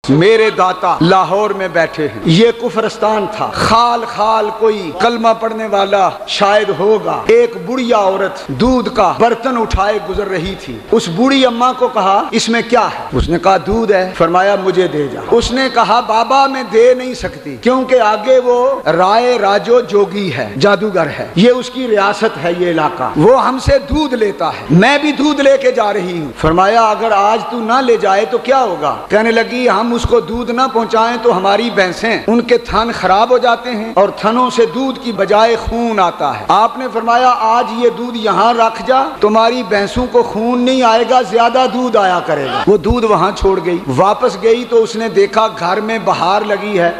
میرے داتا لاہور میں بیٹھے ہیں، یہ کفرستان تھا، خال خال کوئی کلمہ پڑھنے والا شاید ہوگا۔ ایک بڑھیا عورت دودھ کا برتن اٹھائے گزر رہی تھی، اس بوڑھی اماں کو کہا اس میں کیا ہے؟ اس نے کہا دودھ ہے۔ فرمایا مجھے دے جا۔ اس نے کہا بابا میں دے نہیں سکتی، کیونکہ آگے وہ رائے راجو جوگی ہے، جادوگر ہے، یہ اس کی ریاست ہے، یہ علاقہ، وہ ہم سے دودھ لیتا ہے، میں بھی دودھ لے کے جا رہی ہوں۔ فرمایا اگر آج تو نہ لے جائے تو کیا ہوگا؟ کہنے لگی ہم اس کو دودھ نہ پہنچائیں تو ہماری بھینسیں ان کے تھن خراب ہو جاتے ہیں اور تھنوں سے دودھ کی بجائے خون آتا ہے۔ آپ نے فرمایا آج یہ دودھ یہاں رکھ جا، تمہاری بھینسوں کو خون نہیں آئے گا، زیادہ دودھ آیا کرے گا۔ وہ دودھ وہاں چھوڑ گئی، واپس گئی تو اس نے دیکھا گھر میں بہار لگی ہے،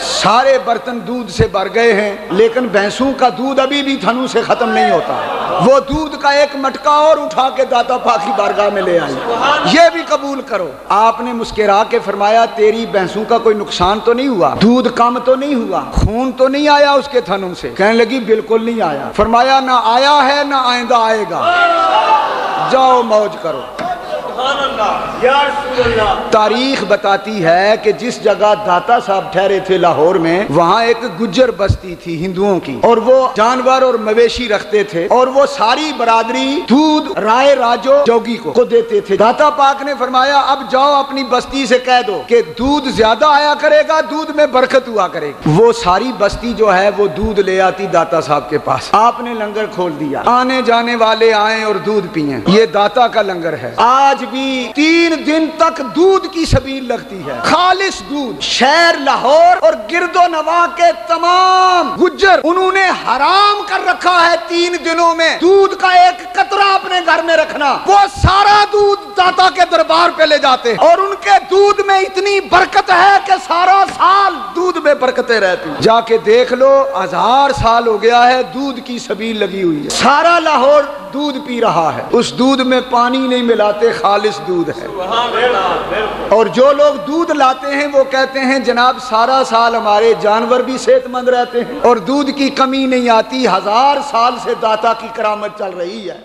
سارے برتن دودھ سے بھر گئے ہیں، لیکن بھینسوں کا دودھ ابھی بھی تھنوں سے ختم نہیں ہوتا۔ وہ دودھ کا ایک مٹکا اور اٹھا کے داتا پاک کی بارگاہ میں لے آئی، یہ بھی قبول کرو۔ آپ نے مسکرا کے فرمایا تیری بھینسوں کا کوئی نقصان تو نہیں ہوا، دودھ کم تو نہیں ہوا، خون تو نہیں آیا اس کے تھنوں سے؟ کہنے لگی بالکل نہیں آیا۔ فرمایا نہ آیا ہے نہ آئندہ آئے گا، جاؤ موج کرو۔ تاریخ بتاتی ہے کہ جس جگہ داتا صاحب ٹھہرے تھے لاہور میں، وہاں ایک گجر بستی تھی ہندوؤں کی، اور وہ جانور اور مویشی رکھتے تھے، اور وہ ساری برادری دودھ رائے راجو جوگی کو دیتے تھے۔ داتا پاک نے فرمایا اب جاؤ اپنی بستی سے کہہ دو کہ دودھ زیادہ آیا کرے گا، دودھ میں برکت ہوا کرے گی۔ وہ ساری بستی جو ہے وہ دودھ لے آتی داتا صاحب کے پاس۔ آپ نے لنگر کھول دیا، آنے جانے والے آئیں اور دودھ پئیں، یہ داتا کا لنگر ہے۔ آج بھی 3 دن تک دودھ کی سبیل لگتی ہے، خالص دودھ۔ شہر لاہور اور گرد و نواح کے تمام گجر انہوں نے حرام کر رکھا ہے 3 دنوں میں دودھ کا ایک قطرہ اپنے گھر میں رکھنا۔ وہ سارا دودھ داتا کے دربار پہ لے جاتے ہیں، اور ان کے دودھ میں اتنی برکت ہے کہ سارا سال دودھ میں برکتیں رہتی۔ جا کے دیکھ لو، 1000 سال ہو گیا ہے دودھ کی سبیل لگی ہوئی ہے، سارا لاہور دودھ پی رہا ہے، اس دودھ میں پانی نہیں ملاتے، خالص دودھ ہے۔ اور جو لوگ دودھ لاتے ہیں وہ کہتے ہیں جناب سارا سال ہمارے جانور بھی صحت مند رہتے ہیں اور دودھ کی کمی نہیں آتی، 1000 سال سے داتا کی کرامت چل رہی ہے۔